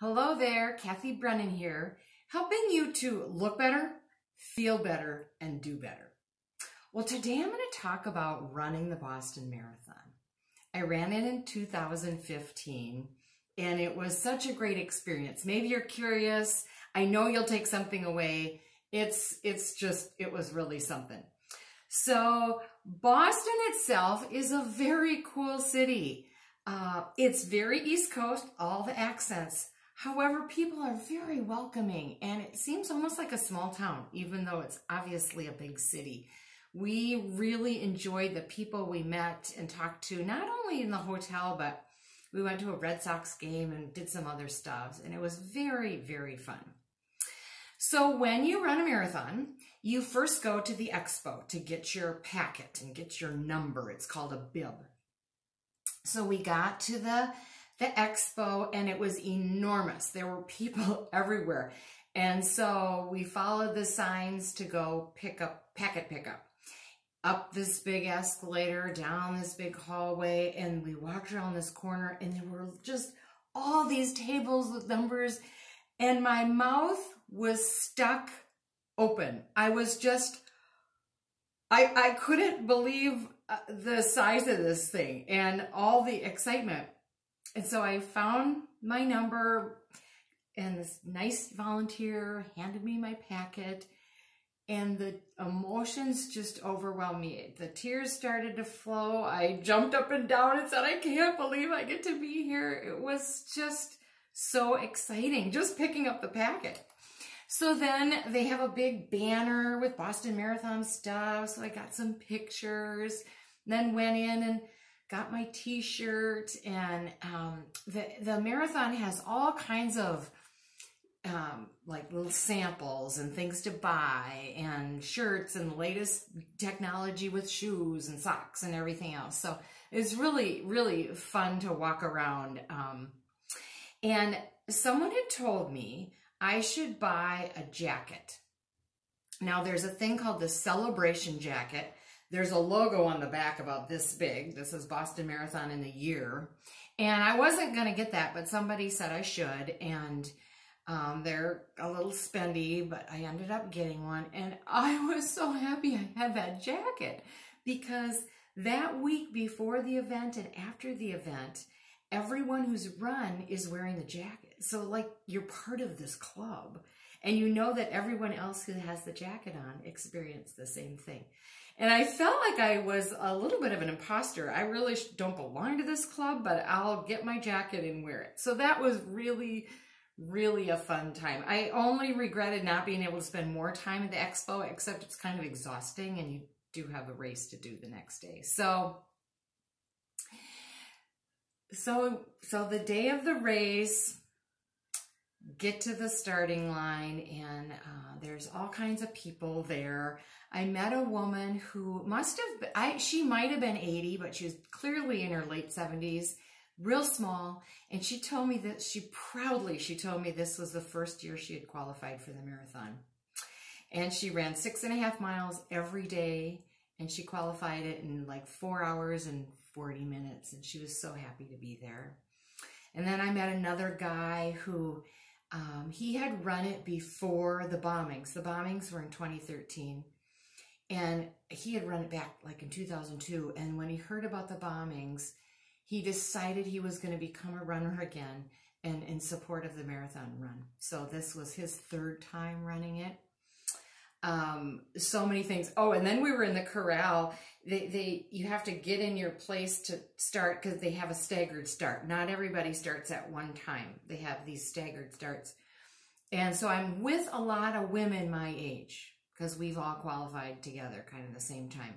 Hello there, Kathy Brennan here, helping you to look better, feel better, and do better. Well, today I'm going to talk about running the Boston Marathon. I ran it in 2015, and it was such a great experience. Maybe you're curious. I know you'll take something away. It was really something. So Boston itself is a very cool city. It's very East Coast, all the accents. However, people are very welcoming, and it seems almost like a small town, even though it's obviously a big city. We really enjoyed the people we met and talked to, not only in the hotel, but we went to a Red Sox game and did some other stuff, and it was very, very fun. So when you run a marathon, you first go to the expo to get your packet and get your number. It's called a bib. So we got to the expo, and it was enormous. There were people everywhere. And so we followed the signs to go packet pickup. Up this big escalator, down this big hallway, and we walked around this corner, and there were just all these tables with numbers, and my mouth was stuck open. I was just, I couldn't believe the size of this thing and all the excitement. And so I found my number, and this nice volunteer handed me my packet, and the emotions just overwhelmed me. The tears started to flow. I jumped up and down and said, I can't believe I get to be here. It was just so exciting, just picking up the packet. So then they have a big banner with Boston Marathon stuff. So I got some pictures, then went in and got my t-shirt, and the marathon has all kinds of like little samples and things to buy, and shirts and the latest technology with shoes and socks and everything else. So it's really, really fun to walk around. And someone had told me I should buy a jacket. Now there's a thing called the celebration jacket. There's a logo on the back about this big. This is Boston Marathon in the year. And I wasn't going to get that, but somebody said I should. And they're a little spendy, but I ended up getting one. And I was so happy I had that jacket, because that week before the event and after the event, everyone who's run is wearing the jacket. So like you're part of this club, and you know that everyone else who has the jacket on experienced the same thing. And I felt like I was a little bit of an imposter. I really don't belong to this club, but I'll get my jacket and wear it. So that was really, really a fun time. I only regretted not being able to spend more time at the expo, except it's kind of exhausting, and you do have a race to do the next day. So the day of the race, get to the starting line, and there's all kinds of people there. I met a woman who must have been, she might have been 80, but she was clearly in her late 70s, real small. And she told me that she told me this was the first year she had qualified for the marathon. And she ran 6.5 miles every day, and she qualified it in like 4 hours and 40 minutes. And she was so happy to be there. And then I met another guy who, he had run it before the bombings. The bombings were in 2013. And he had run it back like in 2002. And when he heard about the bombings, he decided he was going to become a runner again, and in support of the marathon run. So this was his third time running it. So many things. Oh, and then we were in the corral. You have to get in your place to start, because they have a staggered start. Not everybody starts at one time. They have these staggered starts. And so I'm with a lot of women my age, because we've all qualified together kind of the same time.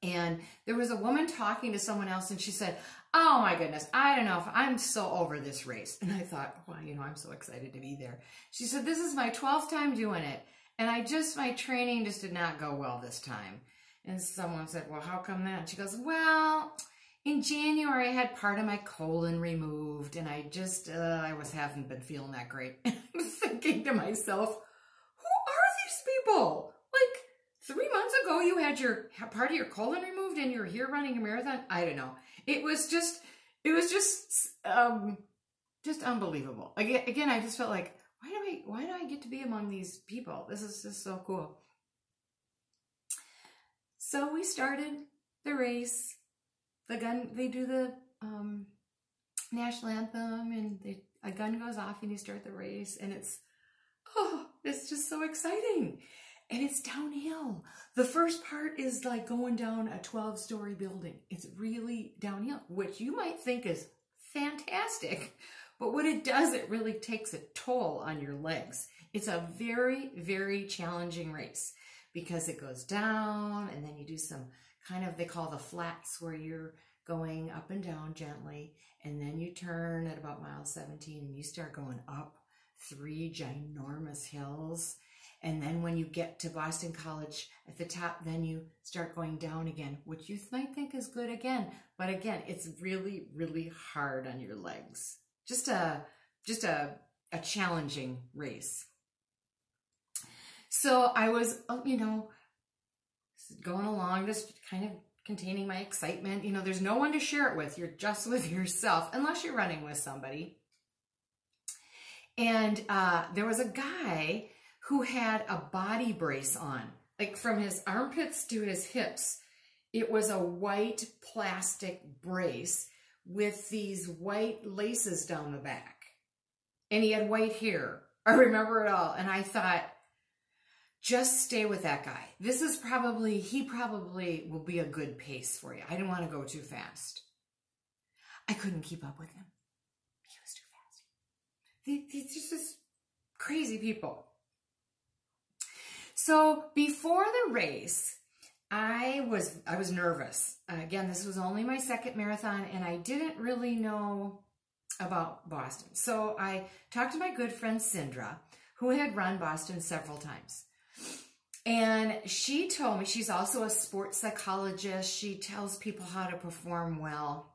And there was a woman talking to someone else, and she said, oh my goodness, I don't know if I'm so over this race. And I thought, well, I'm so excited to be there. She said, this is my 12th time doing it, and my training just did not go well this time. And someone said, well, how come that? And she goes, well, in January I had part of my colon removed, and I just, haven't been feeling that great. And I'm thinking to myself, who are these people? Like, 3 months ago, you had part of your colon removed, and you're here running a marathon. I don't know. It was just just unbelievable. Again, I just felt like, why do I get to be among these people? This is just so cool. So we started the race. They do the national anthem, and a gun goes off and you start the race, and it's just so exciting. And it's downhill. The first part is like going down a 12-story building. It's really downhill, which you might think is fantastic. But what it does, it really takes a toll on your legs. It's a very, very challenging race because it goes down, and then you do some kind of, they call the flats, where you're going up and down gently, and then you turn at about mile 17 and you start going up 3 ginormous hills. And then when you get to Boston College at the top, then you start going down again, which you might think is good again. But again, it's really, really hard on your legs. Just a challenging race. So I was, going along, just kind of containing my excitement. There's no one to share it with. You're just with yourself, unless you're running with somebody. And there was a guy who had a body brace on, like from his armpits to his hips. It was a white plastic brace with these white laces down the back. And he had white hair. I remember it all. And I thought, just stay with that guy. He probably will be a good pace for you. I didn't want to go too fast. I couldn't keep up with him. He was too fast. These just crazy people. So before the race, I was nervous. Again, this was only my second marathon, and I didn't really know about Boston. So I talked to my good friend Sindra, who had run Boston several times. And she told me, she's also a sports psychologist. She tells people how to perform well.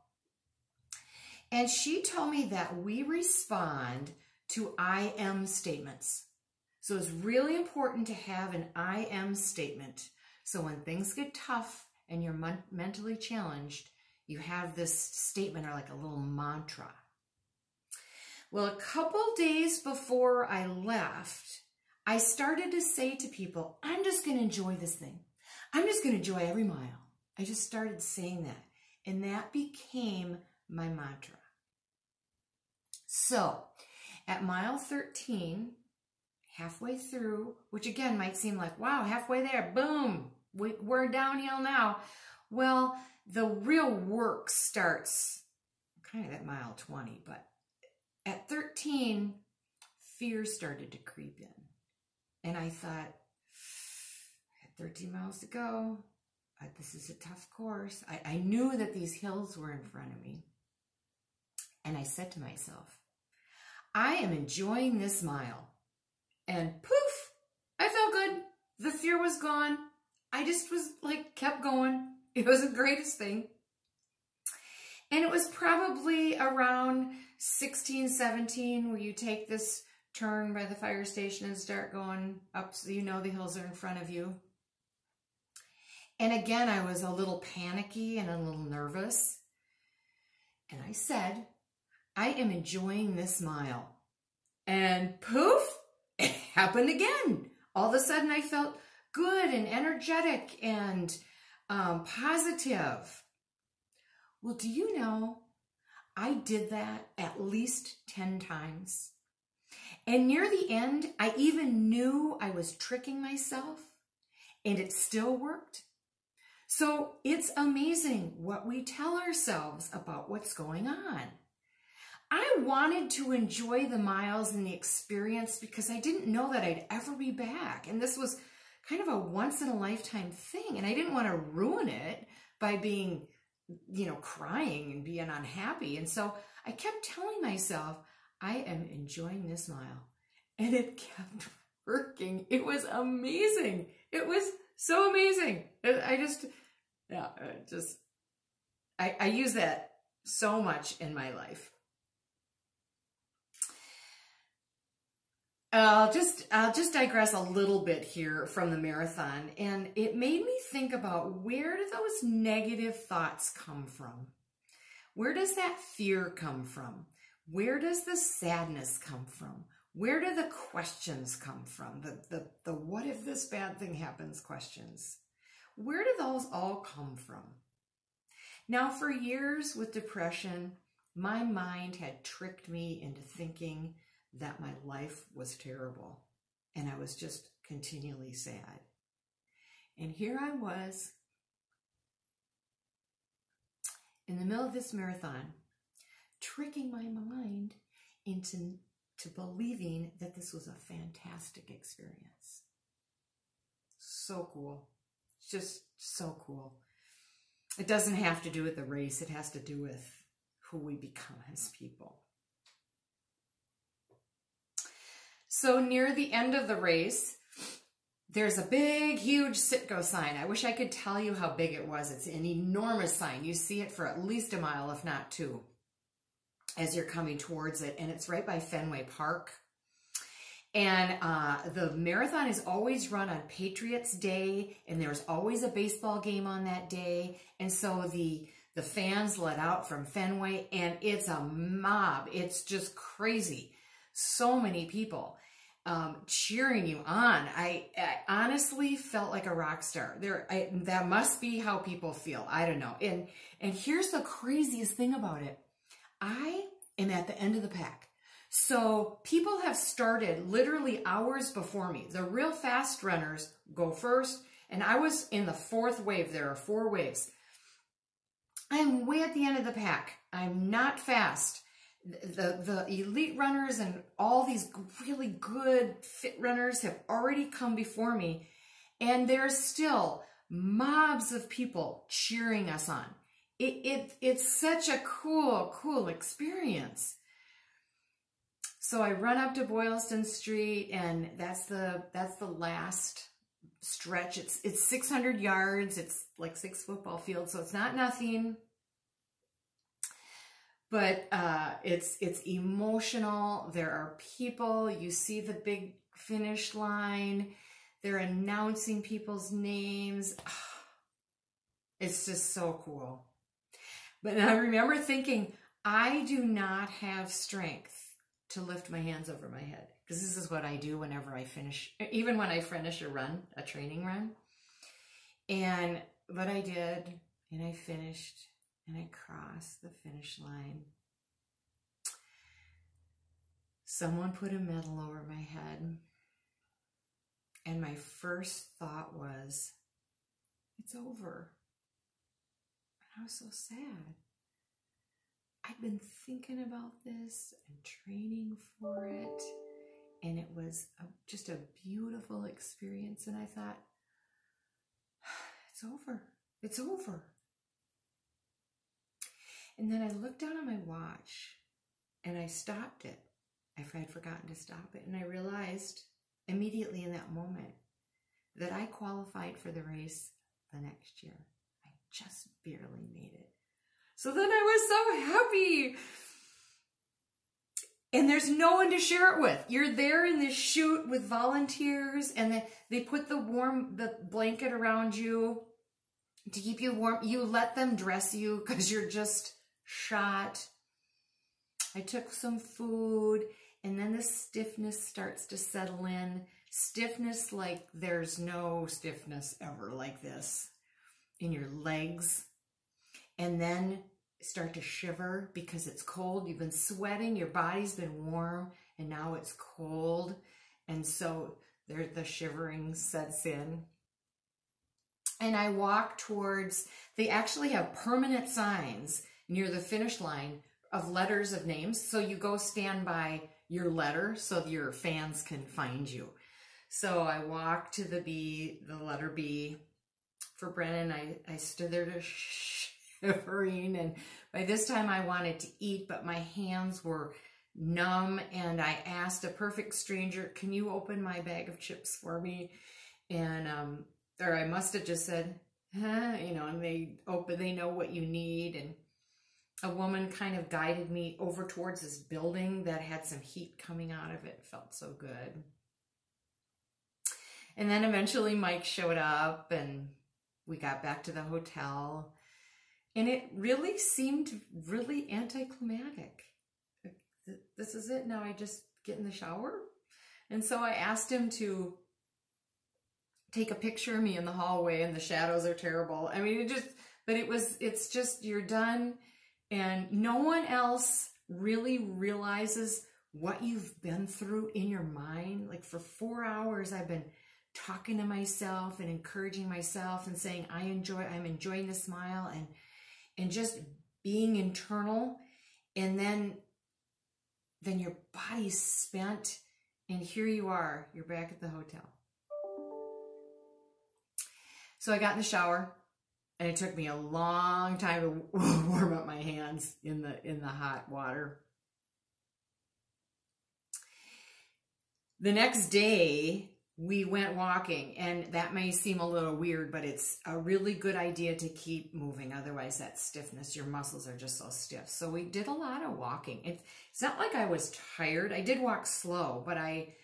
And she told me that we respond to I am statements. So it's really important to have an I am statement. So when things get tough and you're mentally challenged, you have this statement, or like a little mantra. Well, a couple days before I left, I started to say to people, I'm just going to enjoy this thing. I'm just going to enjoy every mile. I just started saying that. And that became my mantra. So at mile 13, halfway through, which again might seem like, wow, halfway there, boom, we're downhill now. Well, the real work starts kind of at mile 20, but at 13, fear started to creep in. And I thought, I had 13 miles to go. This is a tough course. I knew that these hills were in front of me. And I said to myself, I am enjoying this mile. And poof, I felt good. The fear was gone. I just was like, kept going. It was the greatest thing. And it was probably around 16, 17 where you take this turn by the fire station and start going up so you know the hills are in front of you. And again, I was a little panicky and a little nervous. And I said, I am enjoying this mile. And poof, it happened again. All of a sudden, I felt good and energetic and positive. Well, do you know, I did that at least 10 times. And near the end, I even knew I was tricking myself, and it still worked. So it's amazing what we tell ourselves about what's going on. I wanted to enjoy the miles and the experience because I didn't know that I'd ever be back. And this was kind of a once-in-a-lifetime thing. And I didn't want to ruin it by being, crying and being unhappy. And so I kept telling myself, I am enjoying this mile. And it kept working. It was amazing. It was so amazing. I use that so much in my life. I'll just digress a little bit here from the marathon, and it made me think about, where do those negative thoughts come from? Where does that fear come from? Where does the sadness come from? Where do the questions come from? The what if this bad thing happens questions. Where do those all come from? Now, for years with depression, my mind had tricked me into thinking that my life was terrible and I was just continually sad. And here I was in the middle of this marathon, tricking my mind into believing that this was a fantastic experience. So cool. Just so cool. It doesn't have to do with the race. It has to do with who we become as people. So near the end of the race, there's a big, huge sit-go sign. I wish I could tell you how big it was. It's an enormous sign. You see it for at least a mile, if not two, as you're coming towards it. And it's right by Fenway Park. And the marathon is always run on Patriots Day, and there's always a baseball game on that day. And so the fans let out from Fenway, and it's a mob. It's just crazy. So many people cheering you on. I honestly felt like a rock star. That must be how people feel. I don't know. And here's the craziest thing about it. I am at the end of the pack. So people have started literally hours before me. The real fast runners go first, and I was in the fourth wave. There are 4 waves. I'm way at the end of the pack. I'm not fast. The elite runners and all these really good fit runners have already come before me, and there's still mobs of people cheering us on. It's such a cool experience. So I run up to Boylston Street, and that's the last stretch. It's 600 yards. It's like 6 football fields, so it's not nothing. But it's emotional. There are people. You see the big finish line. They're announcing people's names. It's just so cool. But I remember thinking, I do not have strength to lift my hands over my head, because this is what I do whenever I finish, even when I finish a run, a training run. But I did, and I finished, and I crossed the finish line. Someone put a medal over my head, and my first thought was, it's over. And I was so sad. I'd been thinking about this and training for it, and it was just a beautiful experience. And I thought, it's over. It's over. And then I looked down at my watch, and I stopped it. I had forgotten to stop it, and I realized immediately in that moment that I qualified for the race the next year. I just barely made it. So then I was so happy. And there's no one to share it with. You're there in this chute with volunteers, and they put the blanket around you to keep you warm. You let them dress you because you're just shot. I took some food, and then the stiffness starts to settle in. Stiffness like there's no stiffness ever like this in your legs. And then start to shiver because it's cold. You've been sweating, your body's been warm, and now it's cold. And so the shivering sets in. And I walk towards, they actually have permanent signs near the finish line of letters of names. So you go stand by your letter so your fans can find you. So I walk to the letter B for Brennan. I stood there to shivering, and by this time I wanted to eat, but my hands were numb, and I asked a perfect stranger, can you open my bag of chips for me? And or I must have just said, huh, you know, and they know what you need. And a woman kind of guided me over towards this building that had some heat coming out of it. It felt so good. And then eventually Mike showed up, and we got back to the hotel. And it really seemed really anticlimactic. this is it. Now I just get in the shower. And so I asked him to take a picture of me in the hallway, and the shadows are terrible. I mean, it's just, you're done. And no one else really realizes what you've been through in your mind. Like for 4 hours, I've been talking to myself and encouraging myself and saying, I'm enjoying the smile, and just being internal. And then your body's spent, and here you are, you're back at the hotel. So I got in the shower, and it took me a long time to warm up my hands in the hot water. The next day, we went walking, and that may seem a little weird, but it's a really good idea to keep moving. Otherwise, that stiffness, your muscles are just so stiff. So we did a lot of walking. It's not like I was tired. I did walk slow, but I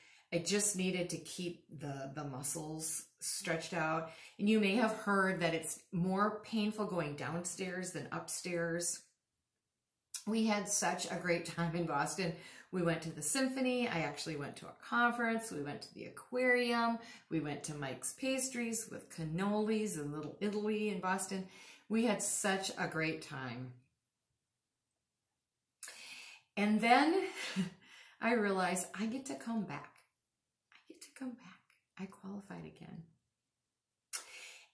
just needed to keep the muscles stretched out. And you may have heard that it's more painful going downstairs than upstairs. We had such a great time in Boston. We went to the symphony. I actually went to a conference. We went to the aquarium. We went to Mike's Pastries with cannolis and Little Italy in Boston. We had such a great time. And then I realized I get to come back. I qualified again.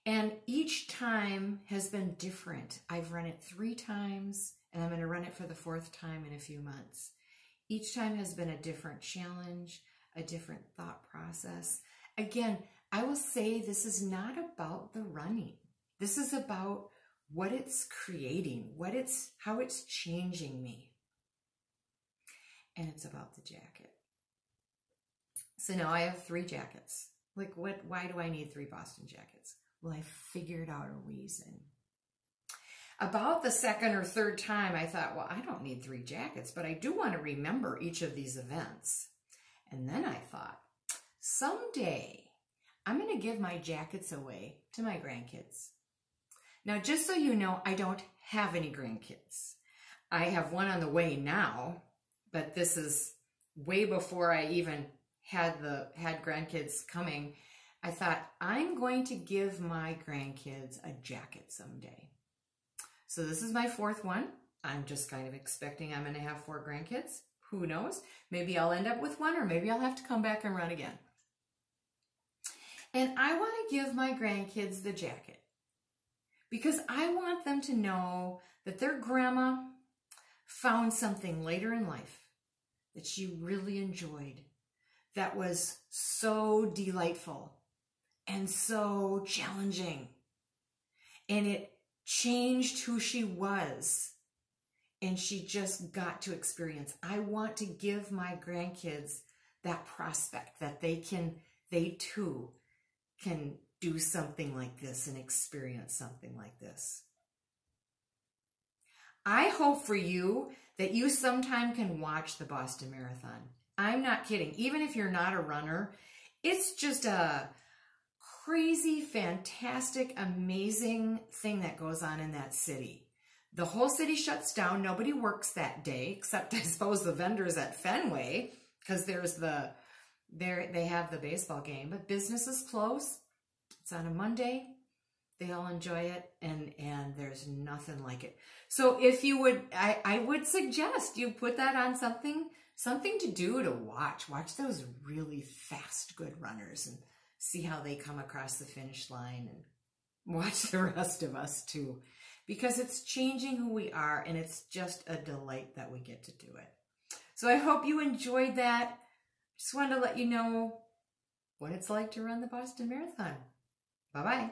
And each time has been different. I've run it 3 times, and I'm going to run it for the 4th time in a few months. Each time has been a different challenge, a different thought process. Again, I will say this is not about the running. This is about what it's creating, how it's changing me. And it's about the jacket. So now I have 3 jackets. Like, why do I need 3 Boston jackets? Well, I figured out a reason. About the 2nd or 3rd time, I thought, well, I don't need 3 jackets, but I do want to remember each of these events. And then I thought, someday I'm going to give my jackets away to my grandkids. Now, just so you know, I don't have any grandkids. I have one on the way now, but this is way before I even had grandkids coming. I thought, I'm going to give my grandkids a jacket someday. So this is my 4th one. I'm just kind of expecting I'm going to have 4 grandkids. Who knows? Maybe I'll end up with 1, or maybe I'll have to come back and run again. And I want to give my grandkids the jacket because I want them to know that their grandma found something later in life that she really enjoyed, that was so delightful and so challenging. And it changed who she was, and she just got to experience. I want to give my grandkids that prospect that they too can do something like this and experience something like this. I hope for you that you sometime can watch the Boston Marathon. I'm not kidding. Even if you're not a runner, it's just a crazy, fantastic, amazing thing that goes on in that city. The whole city shuts down. Nobody works that day, except I suppose the vendors at Fenway, because they have the baseball game. But business is closed. It's on a Monday. They all enjoy it, and there's nothing like it. So if you would, I would suggest you put that on something to do, to watch. Watch those really fast, good runners and see how they come across the finish line, and watch the rest of us too, because it's changing who we are, and it's just a delight that we get to do it. So I hope you enjoyed that. Just wanted to let you know what it's like to run the Boston Marathon. Bye-bye.